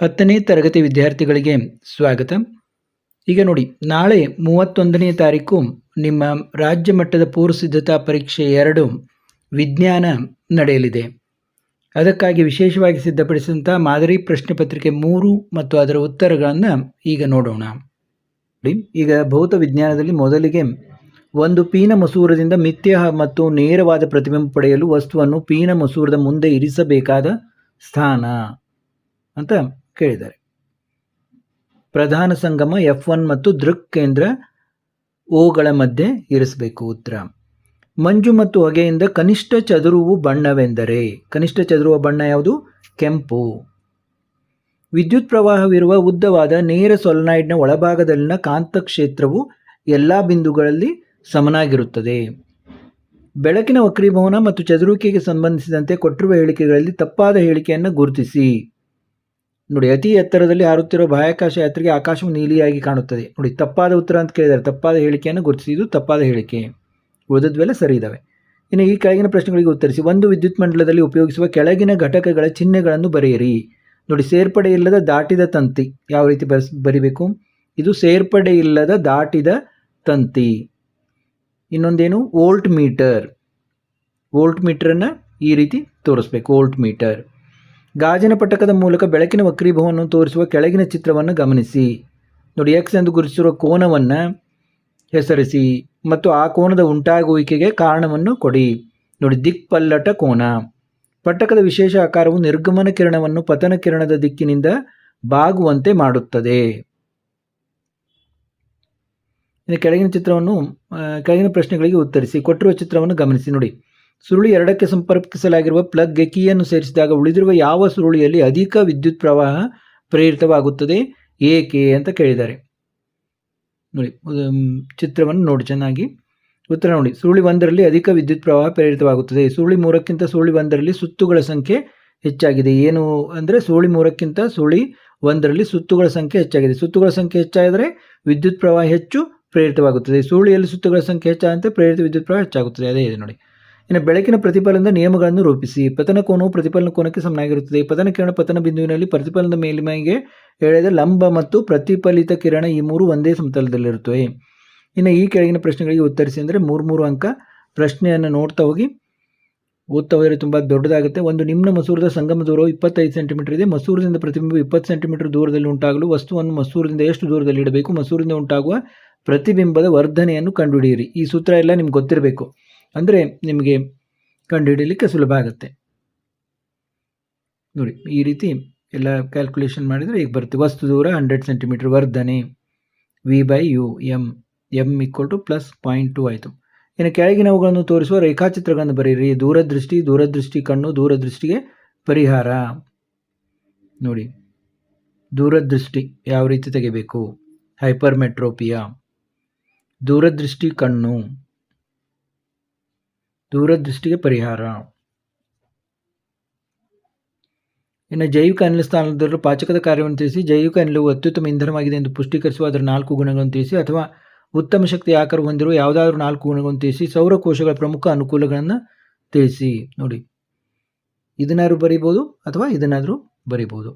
10ನೇ ತರಗತಿ ವಿದ್ಯಾರ್ಥಿಗಳಿಗೆ ಸ್ವಾಗತ. ಈಗ ನೋಡಿ, ನಾಳೆ 31ನೇ ತಾರೀಕು ನಿಮ್ಮ ರಾಜ್ಯ ಮಟ್ಟದ ಪೂರ್ವ ಸಿದ್ಧತಾ ಪರೀಕ್ಷೆ 2 ವಿಜ್ಞಾನ ನಡೆಯಲಿದೆ. ಅದಕ್ಕಾಗಿ ವಿಶೇಷವಾಗಿ ಸಿದ್ಧಪಡಿಸಿದಂಥ ಮಾದರಿ ಪ್ರಶ್ನೆ ಪತ್ರಿಕೆ 3 ಮತ್ತು ಅದರ ಉತ್ತರಗಳನ್ನು ಈಗ ನೋಡೋಣ. ಈಗ ಭೌತ ವಿಜ್ಞಾನದಲ್ಲಿ ಮೊದಲಿಗೆ ಒಂದು ಪೀನ ಮಸೂರದಿಂದ ಮಿಥ್ಯ ಮತ್ತು ನೇರವಾದ ಪ್ರತಿಬಿಂಬ ಪಡೆಯಲು ವಸ್ತುವನ್ನು ಪೀನ ಮಸೂರದ ಮುಂದೆ ಇರಿಸಬೇಕಾದ ಸ್ಥಾನ ಅಂತ ಕೇಳಿದ್ದಾರೆ. ಪ್ರಧಾನ ಸಂಗಮ F1 ಮತ್ತು ದೃಕ್ ಕೇಂದ್ರ ಓಗಳ ಮಧ್ಯೆ ಇರಿಸಬೇಕು. ಉತ್ತರ: ಮಂಜು ಮತ್ತು ಹೊಗೆಯಿಂದ ಕನಿಷ್ಠ ಚದುರುವ ಬಣ್ಣವೆಂದರೆ? ಕನಿಷ್ಠ ಚದುರುವ ಬಣ್ಣ ಯಾವುದು? ಕೆಂಪು. ವಿದ್ಯುತ್ ಪ್ರವಾಹವಿರುವ ಉದ್ದವಾದ ನೇರ ಸೊಲೆನಾಯ್ಡ್ನ ಒಳಭಾಗದಲ್ಲಿನ ಕಾಂತಕ್ಷೇತ್ರವು ಎಲ್ಲ ಬಿಂದುಗಳಲ್ಲಿ ಸಮನಾಗಿರುತ್ತದೆ. ಬೆಳಕಿನ ವಕ್ರೀಭವನ ಮತ್ತು ಚದುರುವಿಕೆಗೆ ಸಂಬಂಧಿಸಿದಂತೆ ಕೊಟ್ಟಿರುವ ಹೇಳಿಕೆಗಳಲ್ಲಿ ತಪ್ಪಾದ ಹೇಳಿಕೆಯನ್ನು ಗುರುತಿಸಿ. ನೋಡಿ, ಅತಿ ಎತ್ತರದಲ್ಲಿ ಹಾರುತ್ತಿರುವ ಬಾಹ್ಯಾಕಾಶ ಯಾತ್ರೆಗೆ ಆಕಾಶವು ನೀಲಿಯಾಗಿ ಕಾಣುತ್ತದೆ. ನೋಡಿ, ತಪ್ಪಾದ ಉತ್ತರ ಅಂತ ಕೇಳಿದ್ದಾರೆ. ತಪ್ಪಾದ ಹೇಳಿಕೆಯನ್ನು ಗುರುತಿಸಿ. ಇದು ತಪ್ಪಾದ ಹೇಳಿಕೆ. ಉಳಿದದ್ವೆಲ್ಲ ಸರಿ ಇದ್ದಾವೆ. ಇನ್ನು ಈ ಕೆಳಗಿನ ಪ್ರಶ್ನೆಗಳಿಗೆ ಉತ್ತರಿಸಿ. ಒಂದು ವಿದ್ಯುತ್ ಮಂಡಲದಲ್ಲಿ ಉಪಯೋಗಿಸುವ ಕೆಳಗಿನ ಘಟಕಗಳ ಚಿಹ್ನೆಗಳನ್ನು ಬರೆಯಿರಿ. ನೋಡಿ, ಸೇರ್ಪಡೆ ಇಲ್ಲದ ದಾಟಿದ ತಂತಿ ಯಾವ ರೀತಿ ಬರಿಬೇಕು? ಇದು ಸೇರ್ಪಡೆ ಇಲ್ಲದ ದಾಟಿದ ತಂತಿ. ಇನ್ನೊಂದೇನು? Volt meter. ವೋಲ್ಟ್ ಮೀಟರನ್ನು ಈ ರೀತಿ ತೋರಿಸ್ಬೇಕು. Volt meter. ಗಾಜಿನ ಪಟಕದ ಮೂಲಕ ಬೆಳಕಿನ ವಕ್ರೀಭವನವನ್ನು ತೋರಿಸುವ ಕೆಳಗಿನ ಚಿತ್ರವನ್ನು ಗಮನಿಸಿ. ನೋಡಿ, ಎಕ್ಸ್ ಎಂದು ಗುರುತಿಸಿರುವ ಕೋನವನ್ನು ಹೆಸರಿಸಿ ಮತ್ತು ಆ ಕೋನದ ಉಂಟಾಗುವಿಕೆಗೆ ಕಾರಣವನ್ನು ಕೊಡಿ. ನೋಡಿ, ದಿಕ್ಪಲ್ಲಟ ಕೋನ. ಪಟಕದ ವಿಶೇಷ ಆಕಾರವು ನಿರ್ಗಮನ ಕಿರಣವನ್ನು ಪತನ ಕಿರಣದ ದಿಕ್ಕಿನಿಂದ ಬಾಗುವಂತೆ ಮಾಡುತ್ತದೆ. ಇನ್ನು ಕೆಳಗಿನ ಪ್ರಶ್ನೆಗಳಿಗೆ ಉತ್ತರಿಸಿ. ಕೊಟ್ಟಿರುವ ಚಿತ್ರವನ್ನು ಗಮನಿಸಿ. ನೋಡಿ, ಸುರುಳಿ 2ಕ್ಕೆ ಸಂಪರ್ಕಿಸಲಾಗಿರುವ ಪ್ಲಗ್ಗೆ ಕೀಯನ್ನು ಸೇರಿಸಿದಾಗ ಉಳಿದಿರುವ ಯಾವ ಸುರುಳಿಯಲ್ಲಿ ಅಧಿಕ ವಿದ್ಯುತ್ ಪ್ರವಾಹ ಪ್ರೇರಿತವಾಗುತ್ತದೆ, ಏಕೆ ಅಂತ ಕೇಳಿದ್ದಾರೆ. ನೋಡಿ, ಚಿತ್ರವನ್ನು ನೋಡಿ ಚೆನ್ನಾಗಿ. ಉತ್ತರ ನೋಡಿ, ಸುರುಳಿ 1ರಲ್ಲಿ ಅಧಿಕ ವಿದ್ಯುತ್ ಪ್ರವಾಹ ಪ್ರೇರಿತವಾಗುತ್ತದೆ. ಸುರುಳಿ 3ಕ್ಕಿಂತ ಸುರುಳಿ 1ರಲ್ಲಿ ಸುತ್ತುಗಳ ಸಂಖ್ಯೆ ಹೆಚ್ಚಾಗಿದೆ. ಏನು ಅಂದರೆ ಸುರುಳಿ 3ಕ್ಕಿಂತ ಸುರುಳಿ 1ರಲ್ಲಿ ಸುತ್ತುಗಳ ಸಂಖ್ಯೆ ಹೆಚ್ಚಾಗಿದೆ. ಸುತ್ತುಗಳ ಸಂಖ್ಯೆ ಹೆಚ್ಚಾದರೆ ವಿದ್ಯುತ್ ಪ್ರವಾಹ ಹೆಚ್ಚು ಪ್ರೇರಿತವಾಗುತ್ತದೆ. ಸುರುಳಿಯಲ್ಲಿ ಸುತ್ತುಗಳ ಸಂಖ್ಯೆ ಹೆಚ್ಚಾದಂತೆ ಪ್ರೇರಿತ ವಿದ್ಯುತ್ ಪ್ರವಾಹ ಹೆಚ್ಚಾಗುತ್ತದೆ. ಅದೇ ಇದೆ ನೋಡಿ. ಇನ್ನು ಬೆಳಕಿನ ಪ್ರತಿಫಲನದ ನಿಯಮಗಳನ್ನು ರೂಪಿಸಿ. ಪತನ ಕೋನವು ಪ್ರತಿಫಲನ ಕೋನಕ್ಕೆ ಸಮನಾಗಿರುತ್ತದೆ. ಪತನ ಕಿರಣ ಪತನ ಬಿಂದುವಿನಲ್ಲಿ ಪ್ರತಿಫಲನದ ಮೇಲ್ಮೈಗೆ ಎಳೆದ ಲಂಬ ಮತ್ತು ಪ್ರತಿಫಲಿತ ಕಿರಣ ಈ ಮೂರು ಒಂದೇ ಸಮತಲದಲ್ಲಿರುತ್ತವೆ. ಇನ್ನು ಈ ಕೆಳಗಿನ ಪ್ರಶ್ನೆಗಳಿಗೆ ಉತ್ತರಿಸಿ ಅಂದರೆ 3 ಅಂಕ. ಪ್ರಶ್ನೆಯನ್ನು ನೋಡ್ತಾ ಹೋಗಿ, ಓದ್ತಾ ಹೋದರೆ ತುಂಬ ದೊಡ್ಡದಾಗುತ್ತೆ. ಒಂದು ನಿಮ್ನ ಮಸೂರದ ಸಂಗಮ ದೂರವು 25 ಸೆಂಟಿಮೀಟರ್ ಇದೆ. ಮಸೂರದಿಂದ ಪ್ರತಿಬಿಂಬ 20 ಸೆಂಟಿಮೀಟರ್ ದೂರದಲ್ಲಿ ಉಂಟಾಗಲು ವಸ್ತುವನ್ನು ಮಸೂರದಿಂದ ಎಷ್ಟು ದೂರದಲ್ಲಿ ಇಡಬೇಕು? ಮಸೂರದಿಂದ ಉಂಟಾಗುವ ಪ್ರತಿಬಿಂಬದ ವರ್ಧನೆಯನ್ನು ಕಂಡುಹಿಡಿಯಿರಿ. ಈ ಸೂತ್ರ ಎಲ್ಲ ನಿಮ್ಗೆ ಗೊತ್ತಿರಬೇಕು, ಅಂದರೆ ನಿಮಗೆ ಕಂಡುಹಿಡಿಯಲಿಕ್ಕೆ ಸುಲಭ ಆಗುತ್ತೆ. ನೋಡಿ, ಈ ರೀತಿ ಎಲ್ಲ ಕ್ಯಾಲ್ಕುಲೇಷನ್ ಮಾಡಿದರೆ ಈಗ ಬರುತ್ತೆ. ವಸ್ತು ದೂರ 100 ಸೆಂಟಿಮೀಟರ್, ವರ್ಧನೆ V/U, m +0.2 ಆಯಿತು. ಇನ್ನು ಕೆಳಗಿನವುಗಳನ್ನು ತೋರಿಸುವ ರೇಖಾಚಿತ್ರಗಳನ್ನು ಬರೆಯಿರಿ. ದೂರದೃಷ್ಟಿ ಕಣ್ಣು, ದೂರದೃಷ್ಟಿಗೆ ಪರಿಹಾರ. ನೋಡಿ, ದೂರದೃಷ್ಟಿ ಯಾವ ರೀತಿ ತೆಗಿಬೇಕು? ಹೈಪರ್ಮೆಟ್ರೋಪಿಯಾ. ದೂರದೃಷ್ಟಿ ಕಣ್ಣು, ದೂರದೃಷ್ಟಿಗೆ ಪರಿಹಾರ. ಇನ್ನು ಜೈವಿಕ ಅನಿಲ ಸ್ಥಾನದಲ್ಲಿರುವ ಪಾಚಕದ ಕಾರ್ಯವನ್ನು ತಿಳಿಸಿ. ಜೈವಿಕ ಅನಿಲವು ಅತ್ಯುತ್ತಮ ಇಂಧನವಾಗಿದೆ ಎಂದು ಪುಷ್ಟೀಕರಿಸುವ ಅದರ 4 ಗುಣಗಳನ್ನು ತಿಳಿಸಿ. ಅಥವಾ ಉತ್ತಮ ಶಕ್ತಿ ಆಕಾರ ಹೊಂದಿರುವ ಯಾವುದಾದ್ರೂ 4 ಗುಣಗಳನ್ನು ತಿಳಿಸಿ. ಸೌರಕೋಶಗಳ ಪ್ರಮುಖ ಅನುಕೂಲಗಳನ್ನು ತಿಳಿಸಿ. ನೋಡಿ, ಇದನ್ನಾದ್ರೂ ಬರೀಬೋದು ಅಥವಾ ಇದನ್ನಾದರೂ ಬರೀಬೋದು.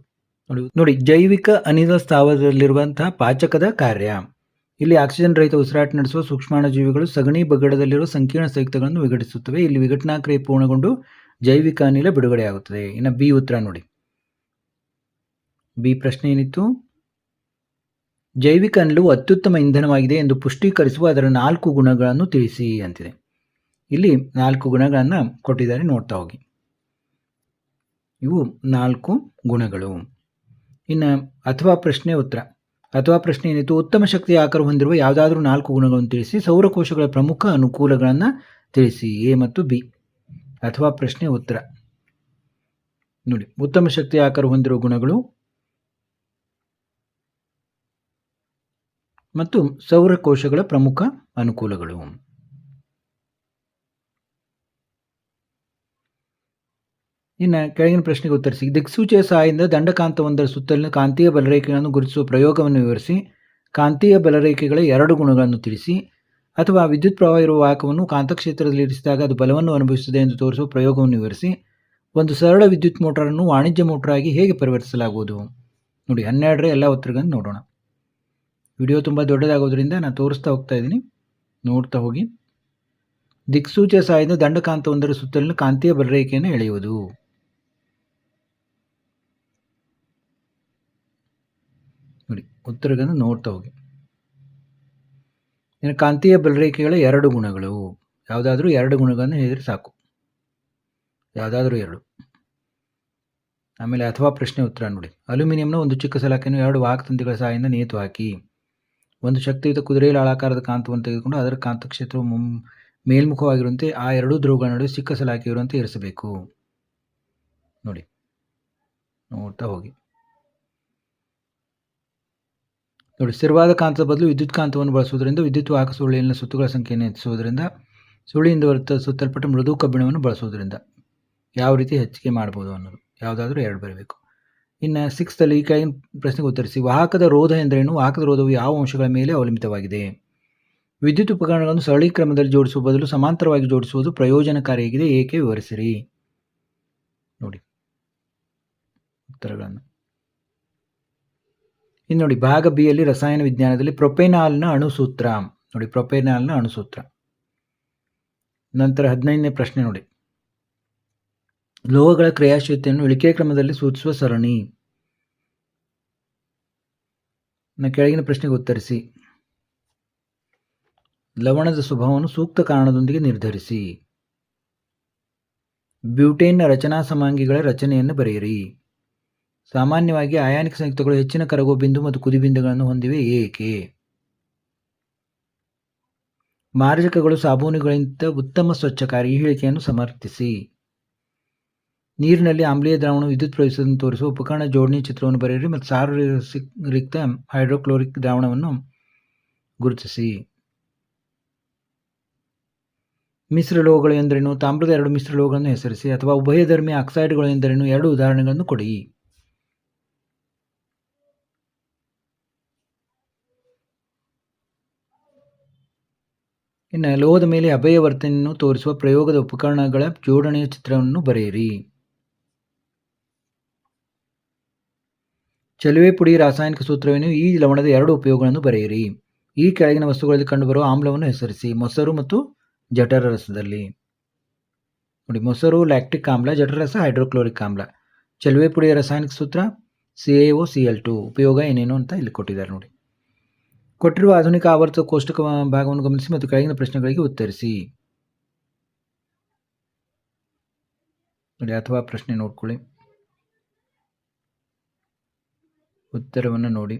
ನೋಡಿ, ಜೈವಿಕ ಅನಿಲ ಸ್ಥಾವರದಲ್ಲಿರುವಂತಹ ಪಾಚಕದ ಕಾರ್ಯ. ಇಲ್ಲಿ ಆಕ್ಸಿಜನ್ ರಹಿತ ಉಸಿರಾಟ ನಡೆಸುವ ಸೂಕ್ಷ್ಮಾಣುಜೀವಿಗಳು ಸಗಣಿ ಬಗ್ಗಡದಲ್ಲಿರುವ ಸಂಕೀರ್ಣ ಸಂಯುಕ್ತಗಳನ್ನು ವಿಘಟಿಸುತ್ತವೆ. ಇಲ್ಲಿ ವಿಘಟನಾ ಕ್ರಿಯೆ ಪೂರ್ಣಗೊಂಡು ಜೈವಿಕ ಅನಿಲ ಬಿಡುಗಡೆಯಾಗುತ್ತದೆ. ಇನ್ನು ಬಿ ಉತ್ತರ ನೋಡಿ. ಬಿ ಪ್ರಶ್ನೆ ಏನಿತ್ತು? ಜೈವಿಕ ಅನಿಲವು ಅತ್ಯುತ್ತಮ ಇಂಧನವಾಗಿದೆ ಎಂದು ಪುಷ್ಟೀಕರಿಸುವ ಅದರ 4 ಗುಣಗಳನ್ನು ತಿಳಿಸಿ ಅಂತಿದೆ. ಇಲ್ಲಿ 4 ಗುಣಗಳನ್ನು ಕೊಟ್ಟಿದ್ದಾರೆ, ನೋಡ್ತಾ ಹೋಗಿ. ಇವು 4 ಗುಣಗಳು. ಇನ್ನು ಅಥವಾ ಪ್ರಶ್ನೆ ಉತ್ತರ. ಅಥವಾ ಪ್ರಶ್ನೆ ಏನಿತ್ತು? ಉತ್ತಮ ಶಕ್ತಿಯ ಆಕಾರ ಹೊಂದಿರುವ ಯಾವುದಾದ್ರೂ 4 ಗುಣಗಳನ್ನು ತಿಳಿಸಿ. ಸೌರಕೋಶಗಳ ಪ್ರಮುಖ ಅನುಕೂಲಗಳನ್ನು ತಿಳಿಸಿ. ಎ ಮತ್ತು ಬಿ. ಅಥವಾ ಪ್ರಶ್ನೆ ಉತ್ತರ ನೋಡಿ, ಉತ್ತಮ ಶಕ್ತಿಯ ಆಕಾರ ಹೊಂದಿರುವ ಗುಣಗಳು ಮತ್ತು ಸೌರಕೋಶಗಳ ಪ್ರಮುಖ ಅನುಕೂಲಗಳು. ಇನ್ನು ಕೆಳಗಿನ ಪ್ರಶ್ನೆಗೆ ಉತ್ತರಿಸಿ. ದಿಕ್ಸೂಚಿಯ ಸಹಾಯದಿಂದ ದಂಡಕಾಂತವೊಂದರ ಸುತ್ತಲಿನ ಕಾಂತೀಯ ಬಲರೇಖೆಗಳನ್ನು ಗುರುತಿಸುವ ಪ್ರಯೋಗವನ್ನು ವಿವರಿಸಿ. ಕಾಂತೀಯ ಬಲರೇಖೆಗಳ 2 ಗುಣಗಳನ್ನು ತಿಳಿಸಿ. ಅಥವಾ ವಿದ್ಯುತ್ ಪ್ರವಾಹ ಇರುವ ವಾಹಕವನ್ನು ಕಾಂತಕ್ಷೇತ್ರದಲ್ಲಿ ಇರಿಸಿದಾಗ ಅದು ಬಲವನ್ನು ಅನುಭವಿಸುತ್ತದೆ ಎಂದು ತೋರಿಸುವ ಪ್ರಯೋಗವನ್ನು ವಿವರಿಸಿ. ಒಂದು ಸರಳ ವಿದ್ಯುತ್ ಮೋಟಾರನ್ನು ವಾಣಿಜ್ಯ ಮೋಟಾರ್ ಆಗಿ ಹೇಗೆ ಪರಿವರ್ತಿಸಲಾಗುವುದು? ನೋಡಿ 12ರ ಎಲ್ಲ ಉತ್ತರಗಳನ್ನು ನೋಡೋಣ. ವಿಡಿಯೋ ತುಂಬ ದೊಡ್ಡದಾಗೋದ್ರಿಂದ ನಾನು ತೋರಿಸ್ತಾ ಹೋಗ್ತಾ ಇದ್ದೀನಿ, ನೋಡ್ತಾ ಹೋಗಿ. ದಿಕ್ಸೂಚಿಯ ಸಹಾಯದಿಂದ ದಂಡಕಾಂತವೊಂದರ ಸುತ್ತಲಿನ ಕಾಂತೀಯ ಬಲರೇಖೆಯನ್ನು ಎಳೆಯುವುದು. ನೋಡಿ ಉತ್ತರಗಳನ್ನು ನೋಡ್ತಾ ಹೋಗಿ. ಇನ್ನು ಕಾಂತೀಯ ಬಲರೇಖೆಗಳ 2 ಗುಣಗಳು, ಯಾವುದಾದ್ರೂ 2 ಗುಣಗಳನ್ನು ಹೇಳಿದರೆ ಸಾಕು, ಯಾವುದಾದ್ರೂ 2. ಆಮೇಲೆ ಅಥವಾ ಪ್ರಶ್ನೆ ಉತ್ತರ ನೋಡಿ. ಅಲ್ಯೂಮಿನಿಯಂನ ಒಂದು ಚಿಕ್ಕ ಸಲಾಕೆಯನ್ನು 2 ವಾಹಕ ತಂತಿಗಳ ಸಹಾಯದಿಂದ ನೇತು ಹಾಕಿ ಒಂದು ಶಕ್ತಿಯುತ ಕುದುರೆಯ ಆಳಾಕಾರದ ಕಾಂತವನ್ನು ತೆಗೆದುಕೊಂಡು ಅದರ ಕಾಂತಕ್ಷೇತ್ರವು ಮೇಲ್ಮುಖವಾಗಿರುವಂತೆ ಆ 2 ಧ್ರುವಗಳ ನಡುವೆ ಚಿಕ್ಕ ಸಲಾಕೆ ಇರುವಂತೆ ಇರಿಸಬೇಕು. ನೋಡಿ ನೋಡ್ತಾ ಹೋಗಿ. ನೋಡಿ, ಸ್ಥಿರವಾದ ಕಾಂತದ ಬದಲು ವಿದ್ಯುತ್ ಕಾಂತವನ್ನು ಬಳಸುವುದರಿಂದ ವಿದ್ಯುತ್ ವಾಹಕ ಸುರುಳಿಯಲ್ಲಿನ ಸುತ್ತುಗಳ ಸಂಖ್ಯೆಯನ್ನು ಹೆಚ್ಚಿಸುವುದರಿಂದ ಸುರುಳಿಯಿಂದ ಸುತ್ತಲ್ಪಟ್ಟ ಮೃದು ಕಬ್ಬಿಣವನ್ನು ಬಳಸುವುದರಿಂದ ಯಾವ ರೀತಿ ಹೆಚ್ಚಿಗೆ ಮಾಡ್ಬೋದು ಅನ್ನೋದು, ಯಾವುದಾದ್ರೂ 2 ಬರಬೇಕು. ಇನ್ನು 6ರಲ್ಲಿ ಈ ಕೆಳಗಿನ ಪ್ರಶ್ನೆಗೆ ಉತ್ತರಿಸಿ. ವಾಹಕದ ರೋಧ ಎಂದರೇನು? ವಾಹಕದ ರೋಧವು ಯಾವ ಅಂಶಗಳ ಮೇಲೆ ಅವಲಂಬಿತವಾಗಿದೆ? ವಿದ್ಯುತ್ ಉಪಕರಣಗಳನ್ನು ಸರಳಿ ಕ್ರಮದಲ್ಲಿ ಜೋಡಿಸುವ ಬದಲು ಸಮಾಂತರವಾಗಿ ಜೋಡಿಸುವುದು ಪ್ರಯೋಜನಕಾರಿಯಾಗಿದೆ, ಏಕೆ? ವಿವರಿಸಿರಿ. ನೋಡಿ ಉತ್ತರಗಳನ್ನು. ಇನ್ನು ನೋಡಿ, ಭಾಗ ಬಿ ಯಲ್ಲಿ ರಸಾಯನ ವಿಜ್ಞಾನದಲ್ಲಿ ಪ್ರೊಪೆನಾಲ್ನ ಅಣುಸೂತ್ರ. ನೋಡಿ ಪ್ರೊಪೆನಾಲ್ನ ಅಣುಸೂತ್ರ. ನಂತರ 15ನೇ ಪ್ರಶ್ನೆ ನೋಡಿ. ಲೋಹಗಳ ಕ್ರಿಯಾಶೀಲತೆಯನ್ನು ಇಳಿಕೆ ಕ್ರಮದಲ್ಲಿ ಸೂಚಿಸುವ ಸರಣಿ. ಕೆಳಗಿನ ಪ್ರಶ್ನೆಗೆ ಉತ್ತರಿಸಿ. ಲವಣದ ಸ್ವಭಾವವನ್ನು ಸೂಕ್ತ ಕಾರಣದೊಂದಿಗೆ ನಿರ್ಧರಿಸಿ. ಬ್ಯೂಟೇನ್ನ ರಚನಾ ಸಮಾಂಗಿಗಳ ರಚನೆಯನ್ನು ಬರೆಯಿರಿ. ಸಾಮಾನ್ಯವಾಗಿ ಅಯಾನಿಕ ಸಂಯುಕ್ತಗಳು ಹೆಚ್ಚಿನ ಕರಗುವ ಬಿಂದು ಮತ್ತು ಕುದಿಬಿಂದುಗಳನ್ನು ಹೊಂದಿವೆ, ಏಕೆ? ಮಾರ್ಜಕಗಳು ಸಾಬೂನುಗಳಿಗಿಂತ ಉತ್ತಮ ಸ್ವಚ್ಛಕಾರಿ, ಈ ಹೇಳಿಕೆಯನ್ನು ಸಮರ್ಥಿಸಿ. ನೀರಿನಲ್ಲಿ ಆಮ್ಲೀಯ ದ್ರಾವಣವು ವಿದ್ಯುತ್ ಪ್ರವೇಶವನ್ನು ತೋರಿಸುವ ಉಪಕರಣ ಜೋಡಣೆ ಚಿತ್ರವನ್ನು ಬರೆಯಿರಿ ಮತ್ತು ಸಾರರಿಕ್ತ ಹೈಡ್ರೋಕ್ಲೋರಿಕ್ ದ್ರಾವಣವನ್ನು ಗುರುತಿಸಿ. ಮಿಶ್ರಲೋಹಗಳು ಎಂದರೇನು? ತಾಮ್ರದ 2 ಮಿಶ್ರಲೋಹಗಳನ್ನು ಹೆಸರಿಸಿ. ಅಥವಾ ಉಭಯಧರ್ಮಿ ಆಕ್ಸೈಡ್ಗಳು ಎಂದರೇನು? 2 ಉದಾಹರಣೆಗಳನ್ನು ಕೊಡಿ. ಇನ್ನು ಲೋಹದ ಮೇಲೆ ಅಭಯ ವರ್ತನೆಯನ್ನು ತೋರಿಸುವ ಪ್ರಯೋಗದ ಉಪಕರಣಗಳ ಜೋಡಣೆಯ ಚಿತ್ರವನ್ನು ಬರೆಯಿರಿ. ಚೆಲುವೆ ಪುಡಿ ರಾಸಾಯನಿಕ ಸೂತ್ರವೇನು? ಈ ಲವಣದ 2 ಉಪಯೋಗಗಳನ್ನು ಬರೆಯಿರಿ. ಈ ಕೆಳಗಿನ ವಸ್ತುಗಳಲ್ಲಿ ಕಂಡುಬರುವ ಆಮ್ಲವನ್ನು ಹೆಸರಿಸಿ. ಮೊಸರು ಮತ್ತು ಜಠರರಸದಲ್ಲಿ. ನೋಡಿ, ಮೊಸರು ಲ್ಯಾಕ್ಟಿಕ್ ಆಮ್ಲ, ಜಠರರಸ ಹೈಡ್ರೋಕ್ಲೋರಿಕ್ ಆಮ್ಲ. ಚೆಲುವೆ ಪುಡಿಯ ರಾಸಾಯನಿಕ ಸೂತ್ರ CaOCl2. ಉಪಯೋಗ ಏನೇನು ಅಂತ ಇಲ್ಲಿ ಕೊಟ್ಟಿದ್ದಾರೆ ನೋಡಿ. ಕೊಟ್ಟಿರುವ ಆಧುನಿಕ ಆವರ್ತ ಕೋಷ್ಟಕ ಭಾಗವನ್ನು ಗಮನಿಸಿ ಮತ್ತು ಕೆಳಗಿನ ಪ್ರಶ್ನೆಗಳಿಗೆ ಉತ್ತರಿಸಿ. ನೋಡಿ, ಅಥವಾ ಪ್ರಶ್ನೆ ನೋಡ್ಕೊಳ್ಳಿ, ಉತ್ತರವನ್ನು ನೋಡಿ.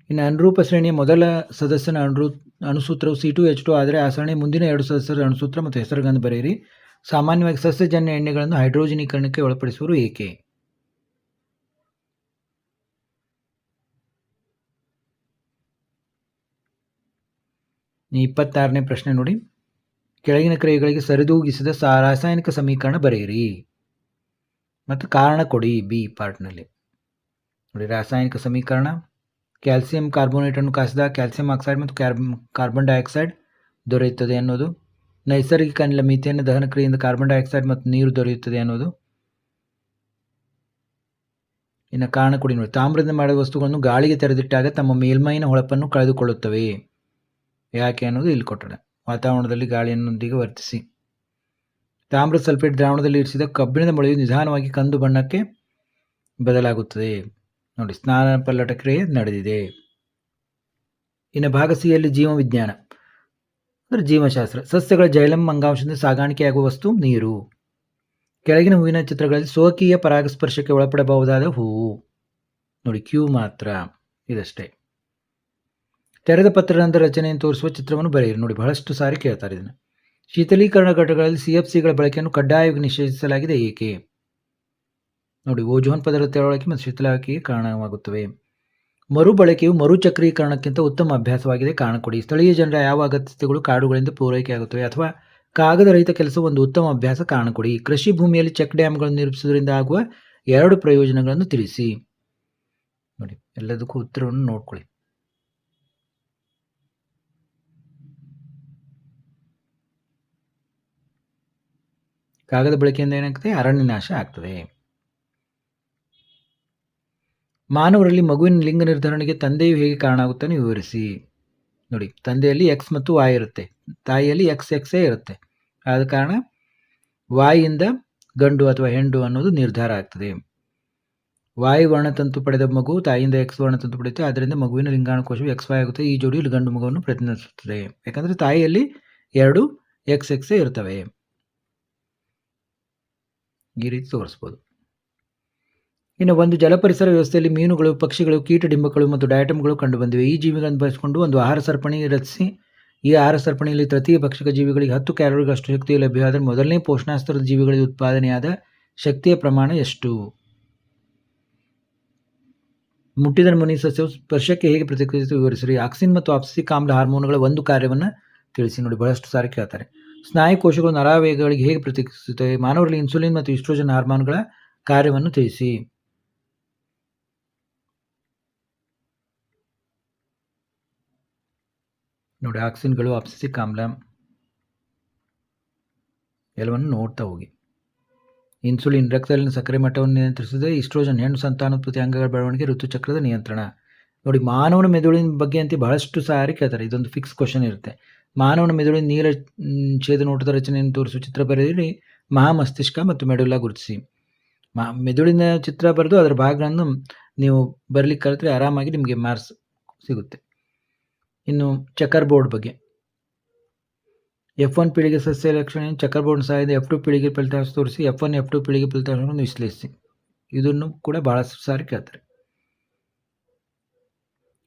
ಇನ್ನು ಅನುರೂಪ ಶ್ರೇಣಿಯ ಮೊದಲ ಸದಸ್ಯನ ಅಣುಸೂತ್ರವು C2H2 ಆದರೆ ಆ ಸರಣಿಯ ಮುಂದಿನ 2 ಸದಸ್ಯರ ಅಣುಸೂತ್ರ ಮತ್ತು ಹೆಸರುಗಳನ್ನು ಬರೆಯಿರಿ. ಸಾಮಾನ್ಯವಾಗಿ ಸಸ್ಯಜನ್ಯ ಎಣ್ಣೆಗಳನ್ನು ಹೈಡ್ರೋಜನೀಕರಣಕ್ಕೆ ಒಳಪಡಿಸುವರು, ಏಕೆ? ಈ 26ನೇ ಪ್ರಶ್ನೆ ನೋಡಿ. ಕೆಳಗಿನ ಕ್ರಿಯೆಗಳಿಗೆ ಸರಿದೂಗಿಸಿದ ರಾಸಾಯನಿಕ ಸಮೀಕರಣ ಬರೆಯಿರಿ ಮತ್ತು ಕಾರಣ ಕೊಡಿ. ಬಿ ಪಾರ್ಟ್ನಲ್ಲಿ ನೋಡಿ. ರಾಸಾಯನಿಕ ಸಮೀಕರಣ: ಕ್ಯಾಲ್ಸಿಯಂ ಕಾರ್ಬೋನೇಟನ್ನು ಕಾಸಿದಾಗ ಕ್ಯಾಲ್ಸಿಯಂ ಆಕ್ಸೈಡ್ ಮತ್ತು ಕಾರ್ಬನ್ ಡೈಆಕ್ಸೈಡ್ ದೊರೆಯುತ್ತದೆ ಅನ್ನೋದು. ನೈಸರ್ಗಿಕ ಅನಿಲ ಮೀಥೇನ್ ದಹನ ಕ್ರಿಯೆಯಿಂದ ಕಾರ್ಬನ್ ಡೈಆಕ್ಸೈಡ್ ಮತ್ತು ನೀರು ದೊರೆಯುತ್ತದೆ ಅನ್ನೋದು. ಇನ್ನು ಕಾರಣ ಕೊಡಿ ನೋಡಿ. ತಾಮ್ರದಿಂದ ಮಾಡಿದ ವಸ್ತುಗಳನ್ನು ಗಾಳಿಗೆ ತೆರೆದಿಟ್ಟಾಗ ತಮ್ಮ ಮೇಲ್ಮೈನ ಹೊಳಪನ್ನು ಕಳೆದುಕೊಳ್ಳುತ್ತವೆ, ಯಾಕೆ ಅನ್ನೋದು ಇಲ್ಲಿ ಕೊಟ್ಟರೆ. ವಾತಾವರಣದಲ್ಲಿ ಗಾಳಿಯನ್ನೊಂದಿಗೆ ವರ್ತಿಸಿ. ತಾಮ್ರದ ಸಲ್ಫೇಟ್ ದ್ರಾವಣದಲ್ಲಿ ಇರಿಸಿದ ಕಬ್ಬಿಣದ ಮೊಳೆಯು ನಿಧಾನವಾಗಿ ಕಂದು ಬಣ್ಣಕ್ಕೆ ಬದಲಾಗುತ್ತದೆ. ನೋಡಿ, ಸ್ನಾನ ಪಲ್ಲಟ ಕ್ರಿಯೆ ನಡೆದಿದೆ. ಇನ್ನು ಭಾಗ ಸಿ ಯಲ್ಲಿ ಜೀವವಿಜ್ಞಾನ ಅಂದರೆ ಜೀವಶಾಸ್ತ್ರ. ಸಸ್ಯಗಳ ಜೈಲಂ ಅಂಗಾಂಶದಿಂದ ಸಾಗಾಣಿಕೆಯಾಗುವ ವಸ್ತು ನೀರು. ಕೆಳಗಿನ ಹೂವಿನ ಚಿತ್ರಗಳಲ್ಲಿ ಸ್ವಕೀಯ ಪರಾಗಸ್ಪರ್ಶಕ್ಕೆ ಒಳಪಡಬಹುದಾದ ಹೂವು. ನೋಡಿ, ಕ್ಯೂ ಮಾತ್ರ, ಇದಷ್ಟೇ. ತೆರೆದ ಪತ್ರರಂಧ್ರ ರಚನೆಯನ್ನು ತೋರಿಸುವ ಚಿತ್ರವನ್ನು ಬರೆಯಿರಿ. ನೋಡಿ, ಬಹಳಷ್ಟು ಸಾರಿ ಕೇಳ್ತಾರೆ ಇದನ್ನು. ಶೀತಲೀಕರಣ ಘಟಕಗಳಲ್ಲಿ CFCಗಳ ಬಳಕೆಯನ್ನು ಕಡ್ಡಾಯವಾಗಿ ನಿಷೇಧಿಸಲಾಗಿದೆ, ಏಕೆ? ನೋಡಿ, ಓಜೋನ್ ಪದರದ ತೆಳುವಿಕೆ ಮತ್ತು ಶೀತಲಾವಿಕೆಗೆ ಕಾರಣವಾಗುತ್ತವೆ. ಮರುಬಳಕೆಯು ಮರುಚಕ್ರೀಕರಣಕ್ಕಿಂತ ಉತ್ತಮ ಅಭ್ಯಾಸವಾಗಿದೆ, ಕಾರಣ ಕೊಡಿ. ಸ್ಥಳೀಯ ಜನರ ಯಾವ ಅಗತ್ಯತೆಗಳು ಕಾಡುಗಳಿಂದ ಪೂರೈಕೆಯಾಗುತ್ತವೆ ಅಥವಾ ಕಾಗದ ರಹಿತ ಕೆಲಸವು ಒಂದು ಉತ್ತಮ ಅಭ್ಯಾಸ, ಕಾರಣ ಕೊಡಿ. ಕೃಷಿ ಭೂಮಿಯಲ್ಲಿ ಚೆಕ್ ಡ್ಯಾಮ್ಗಳನ್ನು ನಿರ್ಮಿಸುವುದರಿಂದ ಆಗುವ 2 ಪ್ರಯೋಜನಗಳನ್ನು ತಿಳಿಸಿ. ನೋಡಿ, ಎಲ್ಲದಕ್ಕೂ ಉತ್ತರವನ್ನು ನೋಡ್ಕೊಳ್ಳಿ. ಕಾಗದ ಬಳಕೆಯಿಂದ ಏನಾಗ್ತದೆ? ಅರಣ್ಯನಾಶ ಆಗ್ತದೆ. ಮಾನವರಲ್ಲಿ ಮಗುವಿನ ಲಿಂಗ ನಿರ್ಧಾರಣೆಗೆ ತಂದೆಯು ಹೇಗೆ ಕಾರಣ ಆಗುತ್ತಾನೆ ವಿವರಿಸಿ. ನೋಡಿ, ತಂದೆಯಲ್ಲಿ ಎಕ್ಸ್ ಮತ್ತು ವಾಯ್ ಇರುತ್ತೆ, ತಾಯಿಯಲ್ಲಿ ಎಕ್ಸೇ ಇರುತ್ತೆ. ಆದ ಕಾರಣ ವಾಯಿಂದ ಗಂಡು ಅಥವಾ ಹೆಣ್ಣು ಅನ್ನೋದು ನಿರ್ಧಾರ ಆಗ್ತದೆ. ವಾಯ್ ವರ್ಣತಂತು ಪಡೆದ ಮಗು ತಾಯಿಯಿಂದ ಎಕ್ಸ್ ವರ್ಣತಂತು ಪಡೆಯುತ್ತೆ, ಆದ್ದರಿಂದ ಮಗುವಿನ ಲಿಂಗಾಣುಕೋಶವು XY ಆಗುತ್ತೆ. ಈ ಜೋಡಿಯಲ್ಲಿ ಗಂಡು ಮಗುವನ್ನು ಪ್ರತಿನಿಧಿಸುತ್ತದೆ, ಯಾಕಂದರೆ ತಾಯಿಯಲ್ಲಿ 2 XXೇ ಇರ್ತವೆ. ಈ ರೀತಿ ತೋರಿಸ್ಬೋದು. ಇನ್ನು ಒಂದು ಜಲಪರಿಸರ ವ್ಯವಸ್ಥೆಯಲ್ಲಿ ಮೀನುಗಳು, ಪಕ್ಷಿಗಳು, ಕೀಟಡಿಂಬಗಳು ಮತ್ತು ಡಯಾಟಮ್ಗಳು ಕಂಡುಬಂದಿವೆ. ಈ ಜೀವಿಗಳನ್ನು ಬಳಸಿಕೊಂಡು ಒಂದು ಆಹಾರ ಸರಪಣಿ ರಚಿಸಿ. ಈ ಆಹಾರ ಸರಪಣಿಯಲ್ಲಿ ತೃತೀಯ ಭಕ್ಷಕ ಜೀವಿಗಳಿಗೆ 10 ಕ್ಯಾಲೋರಿಗಳಷ್ಟು ಶಕ್ತಿಯು ಲಭ್ಯವಾದರೆ ಮೊದಲನೇ ಪೋಷಣಾಸ್ತರದ ಜೀವಿಗಳಿಗೆ ಉತ್ಪಾದನೆಯಾದ ಶಕ್ತಿಯ ಪ್ರಮಾಣ ಎಷ್ಟು? ಮುಟ್ಟಿದ ಮುನಿ ಸಸ್ಯವು ಸ್ಪರ್ಶಕ್ಕೆ ಹೇಗೆ ಪ್ರತಿಕ್ರಿಯಿಸಿ ವಿವರಿಸಿರಿ. ಆಕ್ಸಿನ್ ಮತ್ತು ಆಪ್ಸಿಕ್ ಆಮ್ಲ ಹಾರ್ಮೋನುಗಳ ಒಂದು ಕಾರ್ಯವನ್ನು ತಿಳಿಸಿ. ನೋಡಿ, ಬಹಳಷ್ಟು ಸಾರಿ ಕೇಳ್ತಾರೆ. ಸ್ನಾಯು ಕೋಶಗಳು ನರವೇಗಗಳಿಗೆ ಹೇಗೆ ಪ್ರತಿಕ್ರಿಯಿಸುತ್ತವೆ? ಮಾನವರಲ್ಲಿ ಇನ್ಸುಲಿನ್ ಮತ್ತು ಈಸ್ಟ್ರೋಜನ್ ಹಾರ್ಮೋನ್ಗಳ ಕಾರ್ಯವನ್ನು ತಿಳಿಸಿ. ನೋಡಿ, ಆಕ್ಸಿನ್ಗಳು, ಆಪ್ಸಿಕ್ ಆಮ್ಲ ಎಲ್ಲವನ್ನು ನೋಡ್ತಾ ಹೋಗಿ. ಇನ್ಸುಲಿನ್ ರಕ್ತದಲ್ಲಿನ ಸಕ್ಕರೆ ಮಟ್ಟವನ್ನು ನಿಯಂತ್ರಿಸುತ್ತದೆ. ಈಸ್ಟ್ರೋಜನ್ ಹೆಣ್ಣು ಸಂತಾನೋತ್ಪತ್ತಿ ಅಂಗಗಳ ಬೆಳವಣಿಗೆ, ಋತುಚಕ್ರದ ನಿಯಂತ್ರಣ. ನೋಡಿ, ಮಾನವನ ಮೆದುಳಿನ ಬಗ್ಗೆ ಅಂತ ಬಹಳಷ್ಟು ಸಾರಿ ಕೇಳ್ತಾರೆ. ಇದೊಂದು ಫಿಕ್ಸ್ ಕ್ವಶನ್ ಇರುತ್ತೆ. ಮಾನವನ ಮೆದುಳಿನ ನೀಲ ಛೇದನೋಟದ ರಚನೆಯನ್ನು ತೋರಿಸುವ ಚಿತ್ರ ಬರೆಯಿರಿ. ಮಹಾಮಸ್ತಿಷ್ಕ ಮತ್ತು ಮೆಡುಲ್ಲ ಗುರುತಿಸಿ. ಮೆದುಳಿನ ಚಿತ್ರ ಬರೆದು ಅದರ ಭಾಗಗಳನ್ನು ನೀವು ಬರಲಿಕ್ಕೆ ಕಲಿತ್ರೆ ಆರಾಮಾಗಿ ನಿಮಗೆ ಮಾರ್ಕ್ಸ್ ಸಿಗುತ್ತೆ. ಇನ್ನು ಚೆಕರ್ ಬೋರ್ಡ್ ಬಗ್ಗೆ. F1 ಪೀಳಿಗೆ ಸಸ್ಯ ಲಕ್ಷಣ ಚೆಕರ್ ಬೋರ್ಡ್ ಸಹಾಯದಿಂದ F2 ಪೀಳಿಗೆ ಫಲಿತಾಂಶ ತೋರಿಸಿ. F1 F2 ಪೀಳಿಗೆ ಫಲಿತಾಂಶವನ್ನು ವಿಶ್ಲೇಷಿಸಿ. ಇದನ್ನು ಕೂಡ ಬಹಳಷ್ಟು ಸಾರಿ ಕೇಳ್ತಾರೆ.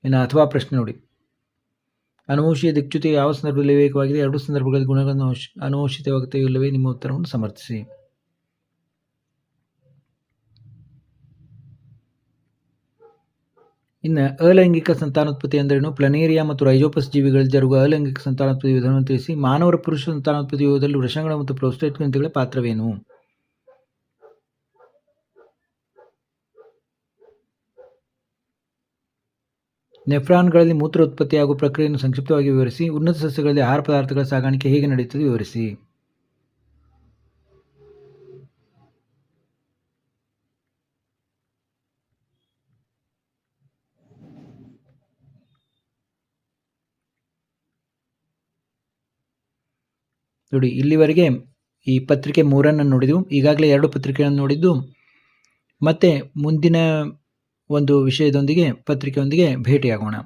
ಇನ್ನು ಅಥವಾ ಪ್ರಶ್ನೆ ನೋಡಿ, ಅನುವಂಶೀಯ ದಿಕ್ಚ್ಯುತಿ ಯಾವ ಸಂದರ್ಭದಲ್ಲಿ ವಿವೇಕವಾಗಿದೆ? ಎರಡು ಸಂದರ್ಭಗಳಲ್ಲಿ ಗುಣಗಳನ್ನು ಅನುವಂಶಿತವಾಗುತ್ತವೆ ಇಲ್ಲವೇ? ನಿಮ್ಮ ಉತ್ತರವನ್ನು ಸಮರ್ಥಿಸಿ. ಇನ್ನು ಅಲೈಂಗಿಕ ಸಂತಾನೋತ್ಪತ್ತಿ ಎಂದರೇನು? ಪ್ಲನೇರಿಯಾ ಮತ್ತು ರೈಜೋಪಸ್ ಜೀವಿಗಳಲ್ಲಿ ಜರುಗುವ ಅಲೈಂಗಿಕ ಸಂತಾನೋತ್ಪತ್ತಿ ವಿಧಾನವನ್ನು ತಿಳಿಸಿ. ಮಾನವರ ಪುರುಷ ಸಂತಾನೋತ್ಪತ್ತಿ ವಿಧಾನದಲ್ಲಿ ವೃಷಣಗಳ ಮತ್ತು ಪ್ರೋಸ್ಟೇಟ್ ಗ್ರಂಥಿಗಳ ಪಾತ್ರವೇನು? ನೆಫ್ರಾನ್ಗಳಲ್ಲಿ ಮೂತ್ರ ಉತ್ಪತ್ತಿಯಾಗುವ ಪ್ರಕ್ರಿಯೆಯನ್ನು ಸಂಕ್ಷಿಪ್ತವಾಗಿ ವಿವರಿಸಿ. ಉನ್ನತ ಸಸ್ಯಗಳಲ್ಲಿ ಆಹಾರ ಪದಾರ್ಥಗಳ ಸಾಗಾಣಿಕೆ ಹೇಗೆ ನಡೆಯುತ್ತದೆ ವಿವರಿಸಿ. ನೋಡಿ, ಇಲ್ಲಿವರೆಗೆ ಈ ಪತ್ರಿಕೆ 3 ನೋಡಿದ್ದು. ಈಗಾಗಲೇ 2 ಪತ್ರಿಕೆಗಳನ್ನು ನೋಡಿದ್ದು. ಮತ್ತೆ ಮುಂದಿನ ಒಂದು ವಿಷಯದೊಂದಿಗೆ, ಪತ್ರಿಕೆಯೊಂದಿಗೆ ಭೇಟಿಯಾಗೋಣ.